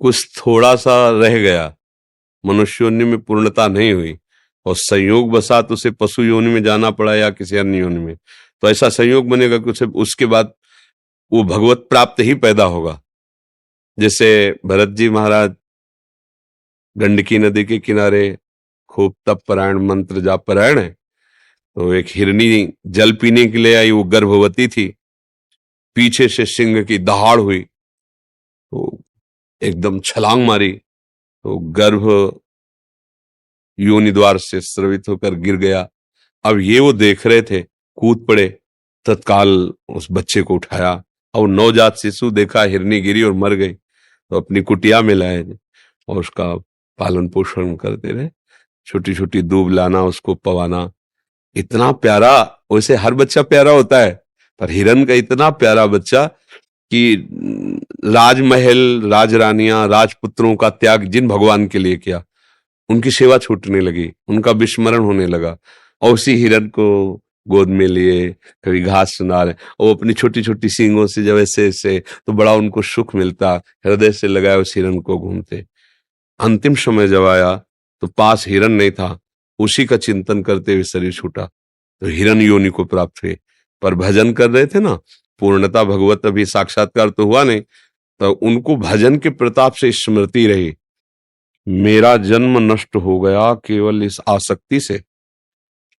कुछ थोड़ा सा रह गया, मनुष्य योनि में पूर्णता नहीं हुई और संयोग बसात उसे पशु योनि में जाना पड़ा या किसी अन्य योनि में, तो ऐसा संयोग बनेगा कि उसे उसके बाद वो भगवत प्राप्त ही पैदा होगा। जैसे भरत जी महाराज गंडकी नदी के किनारे खूब तप परायण, मंत्र जाप परायण है, तो एक हिरनी जल पीने के लिए आई, वो गर्भवती थी, पीछे से सिंह की दहाड़ हुई तो एकदम छलांग मारी, तो गर्भ योनि द्वार से स्रवित होकर गिर गया। अब ये वो देख रहे थे, कूद पड़े, तत्काल उस बच्चे को उठाया और नवजात शिशु देखा, हिरनी गिरी और मर गई, तो अपनी कुटिया में लाए और उसका पालन पोषण करते रहे, छोटी छोटी दूब लाना, उसको पवाना, इतना प्यारा। वैसे हर बच्चा प्यारा होता है, पर हिरन का इतना प्यारा बच्चा कि राजमहल, राजरानियां, राजपुत्रों का त्याग जिन भगवान के लिए किया, उनकी सेवा छूटने लगी, उनका विस्मरण होने लगा, और उसी हिरन को गोद में लिए, कभी घास सुना रहे, और अपनी छोटी छोटी सींगों से जब ऐसे ऐसे, तो बड़ा उनको सुख मिलता, हृदय से लगाए उस हिरन को घूमते। अंतिम समय जब आया तो पास हिरन नहीं था, उसी का चिंतन करते हुए शरीर छूटा, तो हिरन योनि को प्राप्त हुए। पर भजन कर रहे थे ना, पूर्णता भगवत अभी साक्षात्कार तो हुआ नहीं, तो उनको भजन के प्रताप से स्मृति रही, मेरा जन्म नष्ट हो गया केवल इस आसक्ति से,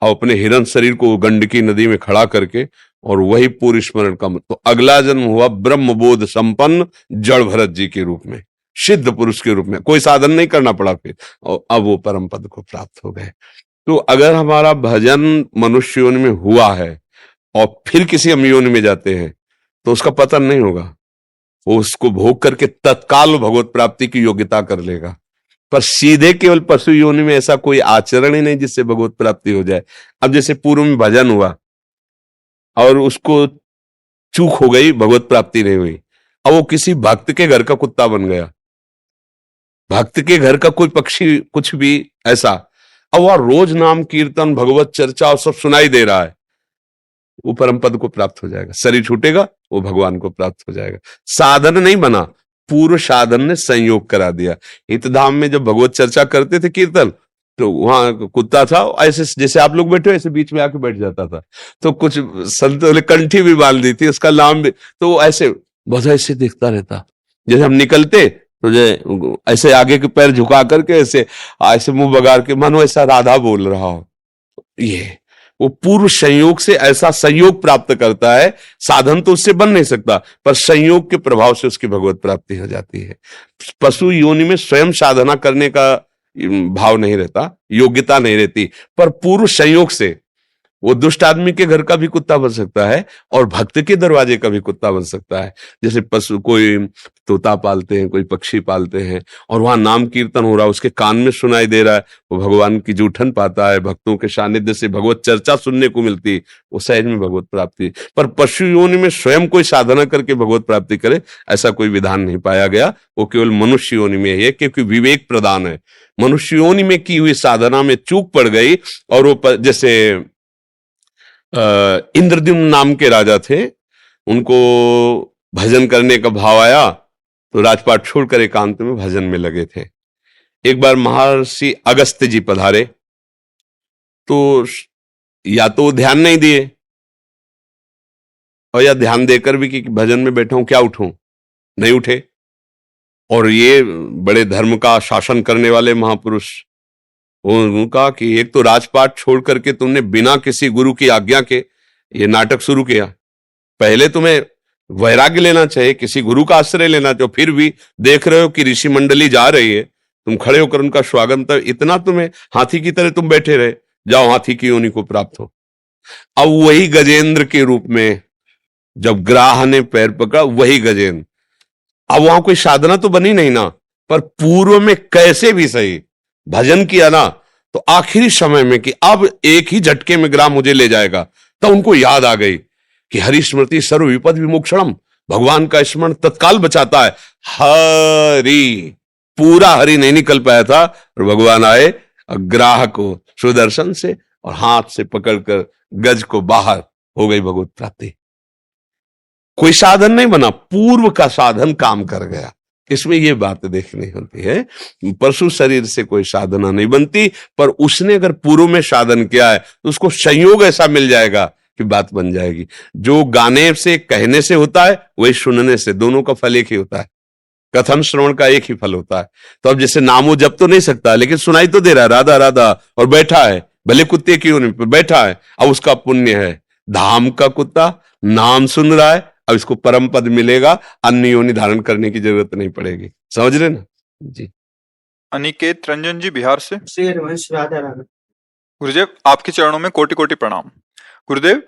और अपने हिरन शरीर को गंडकी नदी में खड़ा करके, और वही पूर्व स्मरण का, तो अगला जन्म हुआ ब्रह्मबोध संपन्न जड़ भरत जी के रूप में, सिद्ध पुरुष के रूप में, कोई साधन नहीं करना पड़ा फिर, और अब वो परम पद को प्राप्त हो गए। तो अगर हमारा भजन मनुष्य योनि में हुआ है और फिर किसी हम योनि में जाते हैं, तो उसका पतन नहीं होगा, वो उसको भोग करके तत्काल भगवत प्राप्ति की योग्यता कर लेगा। पर सीधे केवल पशु योनि में ऐसा कोई आचरण ही नहीं जिससे भगवत प्राप्ति हो जाए। अब जैसे पूर्व में भजन हुआ और उसको चूक हो गई, भगवत प्राप्ति नहीं हुई, अब वो किसी भक्त के घर का कुत्ता बन गया, भक्त के घर का कोई पक्षी, कुछ भी ऐसा, अब वह रोज नाम कीर्तन, भगवत चर्चा और सब सुनाई दे रहा है, वो परम पद को प्राप्त हो जाएगा। शरीर छूटेगा, वो भगवान को प्राप्त हो जाएगा। साधन नहीं बना, पूर्व साधन ने संयोग करा दिया। हितधाम में जब भगवत चर्चा करते थे कीर्तन, तो वहां कुत्ता था, ऐसे जैसे आप लोग बैठे ऐसे बीच में आके बैठ जाता था, तो कुछ संतों ने कंठी भी बांध दी थी, उसका नाम भी, तो ऐसे बहुत ऐसे देखता रहता, जैसे हम निकलते तो जो ऐसे आगे के पैर झुका करके ऐसे ऐसे मुंह बगाड़ के, मानो ऐसा राधा बोल रहा हो। ये वो पूर्व संयोग से ऐसा संयोग प्राप्त करता है, साधन तो उससे बन नहीं सकता, पर संयोग के प्रभाव से उसकी भगवत प्राप्ति हो जाती है। पशु योनि में स्वयं साधना करने का भाव नहीं रहता, योग्यता नहीं रहती, पर पूर्व संयोग से वो दुष्ट आदमी के घर का भी कुत्ता बन सकता है और भक्त के दरवाजे का भी कुत्ता बन सकता है। जैसे पशु, कोई तोता पालते हैं, कोई पक्षी पालते हैं, और वहां नाम कीर्तन हो रहा है, उसके कान में सुनाई दे रहा है, वो भगवान की जूठन पाता है, भक्तों के सानिध्य से भगवत चर्चा सुनने को मिलती, वो सहज में भगवत प्राप्ति। पर पशु योनि में स्वयं कोई साधना करके भगवत प्राप्ति करे, ऐसा कोई विधान नहीं पाया गया। वो केवल मनुष्य योनि में है, क्योंकि विवेक प्रदान है। मनुष्य योनि में की हुई साधना में चूक पड़ गई, और वो जैसे इंद्रद्युम्न नाम के राजा थे, उनको भजन करने का भाव आया, तो राजपाट छोड़कर एकांत में भजन में लगे थे। एक बार महर्षि अगस्त्य जी पधारे, तो या तो ध्यान नहीं दिए, और या ध्यान देकर भी कि भजन में बैठा हूं, क्या उठूं, नहीं उठे। और ये बड़े धर्म का शासन करने वाले महापुरुष, उनका कि एक तो राजपाट छोड़ करके तुमने बिना किसी गुरु की आज्ञा के ये नाटक शुरू किया, पहले तुम्हें वैराग्य लेना चाहिए, किसी गुरु का आश्रय लेना चाहिए, फिर भी देख रहे हो कि ऋषि मंडली जा रही है, तुम खड़े होकर उनका स्वागत, इतना तुम्हें हाथी की तरह तुम बैठे रहे, जाओ हाथी की योनि को प्राप्त हो। अब वही गजेंद्र के रूप में जब ग्राह ने पैर पकड़ा, वही गजेंद्र, अब वहां कोई साधना तो बनी नहीं ना, पर पूर्व में कैसे भी सही भजन किया ना, तो आखिरी समय में कि अब एक ही झटके में ग्राम मुझे ले जाएगा, तो उनको याद आ गई कि हरि स्मृति सर्व विपद विमोक्षणम, भगवान का स्मरण तत्काल बचाता है। हरि, पूरा हरि नहीं निकल पाया था, और भगवान आए ग्राह को सुदर्शन से और हाथ से पकड़कर गज को बाहर, हो गई भगवत प्राप्ति। कोई साधन नहीं बना, पूर्व का साधन काम कर गया। इसमें ये बात देखनी होती है। पशु शरीर से कोई साधना नहीं बनती, पर उसने अगर पूर्व में साधन किया है तो उसको संयोग ऐसा मिल जाएगा कि बात बन जाएगी। जो गाने से कहने से होता है वही सुनने से, दोनों का फल एक ही होता है। कथन श्रवण का एक ही फल होता है। तो अब जैसे नामो जप तो नहीं सकता, लेकिन सुनाई तो दे रहा है राधा राधा, और बैठा है, भले कुत्ते की ऊनी पर बैठा है, अब उसका पुण्य है। धाम का कुत्ता नाम सुन रहा है, अब इसको परम पद मिलेगा, अन्य योनि धारण करने की जरूरत नहीं पड़ेगी। समझ रहे ना जी। अनिकेत रंजन जी बिहार से। श्री हरिवंश राधा राधा। गुरुदेव आपके चरणों में कोटि कोटि प्रणाम। गुरुदेव,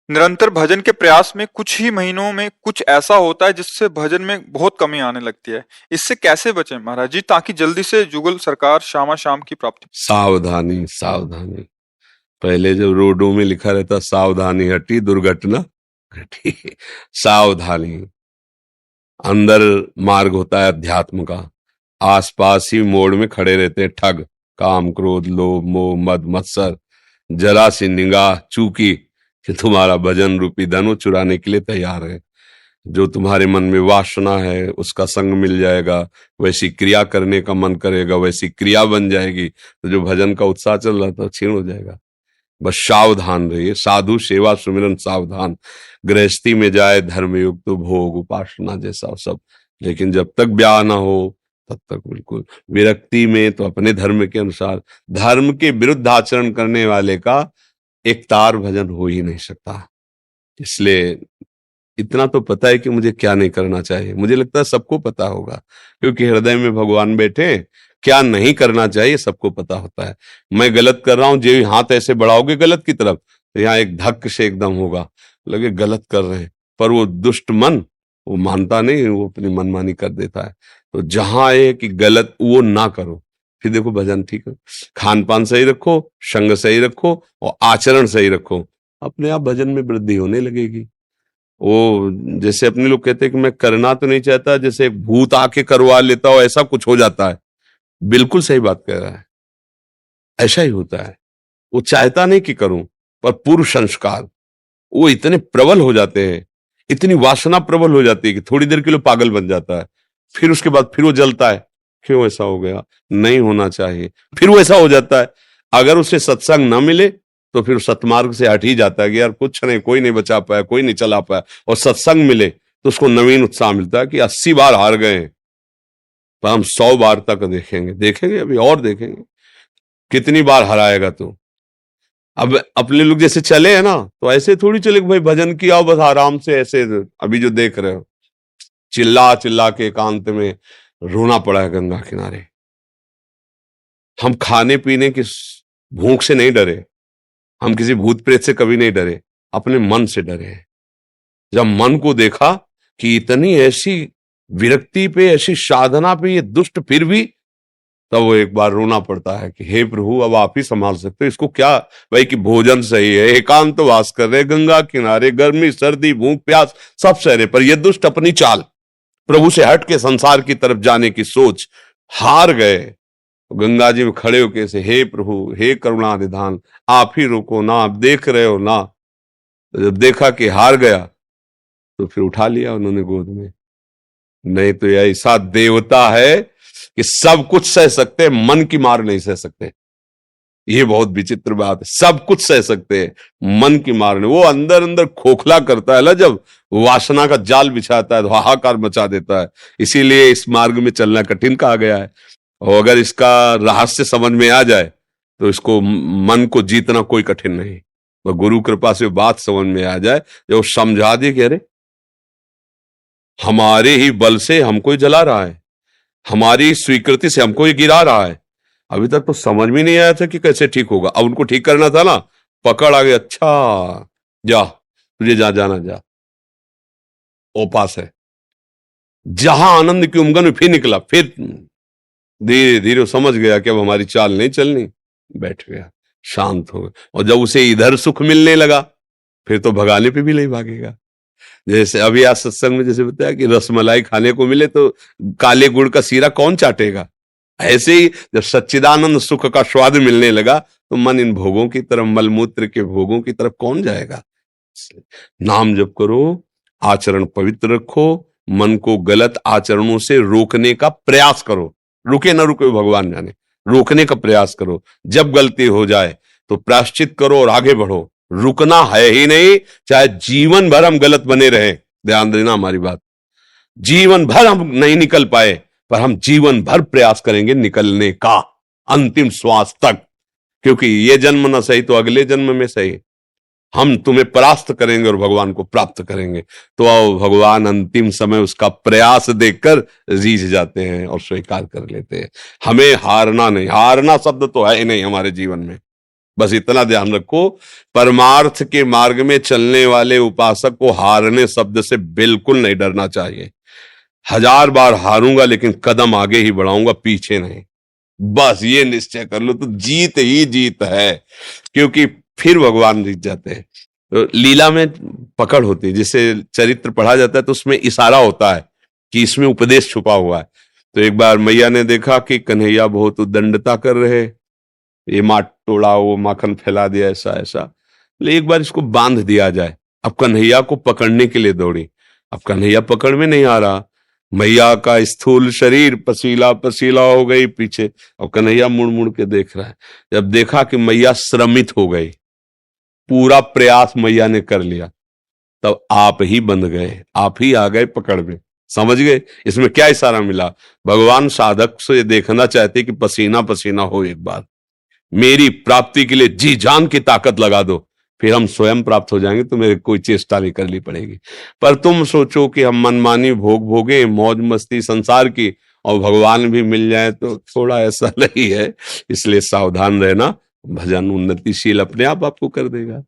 निरंतर भजन के प्रयास में कुछ ही महीनों में कुछ ऐसा होता है जिससे भजन में बहुत कमी आने लगती है, इससे कैसे बचें महाराज जी, ताकि जल्दी से जुगल सरकार श्यामा श्याम की प्राप्ति। सावधानी सावधानी। पहले जब रोडों में लिखा रहता सावधानी हटी दुर्घटना घटी। सावधानी। अंदर मार्ग होता है अध्यात्म का, आसपास ही मोड़ में खड़े रहते हैं ठग, काम क्रोध लोभ मोह मद मत्सर। जरा सी निगाह चूकी कि तुम्हारा भजन रूपी धन वो चुराने के लिए तैयार है। जो तुम्हारे मन में वासना है उसका संग मिल जाएगा, वैसी क्रिया करने का मन करेगा, वैसी क्रिया बन जाएगी, तो जो भजन का उत्साह चल रहा था क्षीण हो जाएगा। बस सावधान रहिए। साधु सेवा सुमिरन सावधान। गृहस्थी में जाए धर्मयुक्त तो भोग उपासना जैसा सब, लेकिन जब तक ब्याह ना हो तब तक बिल्कुल। विरक्ति में तो अपने धर्म के अनुसार, धर्म के विरुद्ध आचरण करने वाले का एक तार भजन हो ही नहीं सकता। इसलिए इतना तो पता है कि मुझे क्या नहीं करना चाहिए। मुझे लगता है सबको पता होगा, क्योंकि हृदय में भगवान बैठे। क्या नहीं करना चाहिए सबको पता होता है। मैं गलत कर रहा हूं, जो हाथ ऐसे बढ़ाओगे गलत की तरफ तो यहाँ एक धक्क से एकदम होगा, लगे गलत कर रहे हैं, पर वो दुष्ट मन वो मानता नहीं, वो अपनी मनमानी कर देता है। तो जहां है कि गलत वो ना करो, फिर देखो भजन ठीक है। खान पान सही रखो, संग सही रखो और आचरण सही रखो, अपने आप भजन में वृद्धि होने लगेगी। वो जैसे अपने लोग कहते हैं कि मैं करना तो नहीं चाहता, जैसे एक भूत आके करवा लेता हो ऐसा कुछ हो जाता है। बिल्कुल सही बात कह रहा है, ऐसा ही होता है। वो चाहता नहीं कि करूं, पर पूर्व संस्कार वो इतने प्रबल हो जाते हैं, इतनी वासना प्रबल हो जाती है कि थोड़ी देर के लिए पागल बन जाता है। फिर उसके बाद फिर वो जलता है, क्यों ऐसा हो गया, नहीं होना चाहिए। फिर वो ऐसा हो जाता है, अगर उसे सत्संग ना मिले तो फिर सतमार्ग से हट ही जाता है कि यार कुछ नहीं, कोई नहीं बचा पाया, कोई नहीं चला पाया। और सत्संग मिले तो उसको नवीन उत्साह मिलता है कि 80 बार हार गए हैं, पर हम 100 बार तक देखेंगे, देखेंगे अभी और देखेंगे कितनी बार हराएगा तू। अब अपने लोग जैसे चले हैं ना, तो ऐसे थोड़ी चले भाई भजन किया बस आराम से, ऐसे अभी जो देख रहे हो चिल्ला चिल्ला के एकांत में रोना पड़ा है गंगा किनारे। हम खाने पीने की भूख से नहीं डरे, हम किसी भूत प्रेत से कभी नहीं डरे, अपने मन से डरे हैं। जब मन को देखा कि इतनी ऐसी विरक्ति पे, ऐसी साधना पे ये दुष्ट फिर भी, तब वो एक बार रोना पड़ता है कि हे प्रभु अब आप ही संभाल सकते हो इसको। क्या भाई कि भोजन सही है, एकांत वास कर रहे, गंगा किनारे, गर्मी सर्दी भूख प्यास सब सह रहे, पर ये दुष्ट अपनी चाल, प्रभु से हट के संसार की तरफ जाने की सोच, हार गए। गंगा जी में खड़े होके से हे प्रभु हे करुणा निधान, आप ही रोको ना, आप देख रहे हो ना। तो जब देखा कि हार गया तो फिर उठा लिया उन्होंने गोद में। नहीं तो यह ऐसा देवता है कि सब कुछ सह सकते, मन की मार नहीं सह सकते। ये बहुत विचित्र बात है, सब कुछ सह सकते हैं, मन की मार नहीं। वो अंदर अंदर खोखला करता है ना, जब वासना का जाल बिछाता है तो हाहाकार मचा देता है। इसीलिए इस मार्ग में चलना कठिन कहा गया है। और अगर इसका रहस्य समझ में आ जाए तो इसको मन को जीतना कोई कठिन नहीं। वह गुरु कृपा से बात समझ में आ जाए, जो समझा दे कि अरे हमारे ही बल से हमको जला रहा है, हमारी स्वीकृति से हमको ये गिरा रहा है। अभी तक तो समझ में नहीं आया था कि कैसे ठीक होगा। अब उनको ठीक करना था ना, पकड़ आ गई, अच्छा जा तुझे जा जाना जा, ओ पास है। जहां आनंद की उमंग में फिर निकला, फिर धीरे धीरे समझ गया कि अब हमारी चाल नहीं चलनी, बैठ गया, शांत हो गया। और जब उसे इधर सुख मिलने लगा फिर तो भगाने पे भी नहीं भागेगा। जैसे अभी आज सत्संग में जैसे बताया कि रसमलाई खाने को मिले तो काले गुड़ का सीरा कौन चाटेगा, ऐसे ही जब सच्चिदानंद सुख का स्वाद मिलने लगा तो मन इन भोगों की तरफ, मलमूत्र के भोगों की तरफ कौन जाएगा। नाम जप करो, आचरण पवित्र रखो, मन को गलत आचरणों से रोकने का प्रयास करो। रुके ना रुके भगवान जाने, रोकने का प्रयास करो। जब गलती हो जाए तो प्रायश्चित करो और आगे बढ़ो। रुकना है ही नहीं, चाहे जीवन भर हम गलत बने रहे। ध्यान देना हमारी बात, जीवन भर हम नहीं निकल पाए, पर हम जीवन भर प्रयास करेंगे निकलने का, अंतिम श्वास तक। क्योंकि ये जन्म न सही तो अगले जन्म में सही हम तुम्हें परास्त करेंगे और भगवान को प्राप्त करेंगे। तो आओ, भगवान अंतिम समय उसका प्रयास देखकर रीझ जाते हैं और स्वीकार कर लेते हैं। हमें हारना नहीं, हारना शब्द तो है ही नहीं हमारे जीवन में। बस इतना ध्यान रखो, परमार्थ के मार्ग में चलने वाले उपासक को हारने शब्द से बिल्कुल नहीं डरना चाहिए। 1000 बार हारूंगा लेकिन कदम आगे ही बढ़ाऊंगा, पीछे नहीं। बस ये निश्चय कर लो तो जीत ही जीत है, क्योंकि फिर भगवान जीत जाते हैं। तो लीला में पकड़ होती है, जिसे चरित्र पढ़ा जाता है तो उसमें इशारा होता है कि इसमें उपदेश छुपा हुआ है। तो एक बार मैया ने देखा कि कन्हैया बहुत उद्दंडता कर रहे, ये माट तोड़ा, वो माखन फैला दिया, ऐसा ऐसा, ले एक बार इसको बांध दिया जाए। अब कन्हैया को पकड़ने के लिए दौड़ी। अब कन्हैया पकड़ में नहीं आ रहा, मैया का स्थूल शरीर पसीला पसीला हो गई पीछे, और कन्हैया मुड़ मुड़ के देख रहा है। जब देखा कि मैया श्रमित हो गई, पूरा प्रयास मैया ने कर लिया, तब आप ही बंध गए, आप ही आ गए पकड़ में। समझ गए इसमें क्या इशारा मिला? भगवान साधक से देखना चाहते कि पसीना पसीना हो, एक बार मेरी प्राप्ति के लिए जी जान की ताकत लगा दो, फिर हम स्वयं प्राप्त हो जाएंगे, तो मेरे कोई चेष्टा नहीं करनी पड़ेगी। पर तुम सोचो कि हम मनमानी भोग भोगे, मौज मस्ती संसार की, और भगवान भी मिल जाए, तो थोड़ा ऐसा नहीं है। इसलिए सावधान रहना, भजन उन्नतिशील अपने आप आपको कर देगा।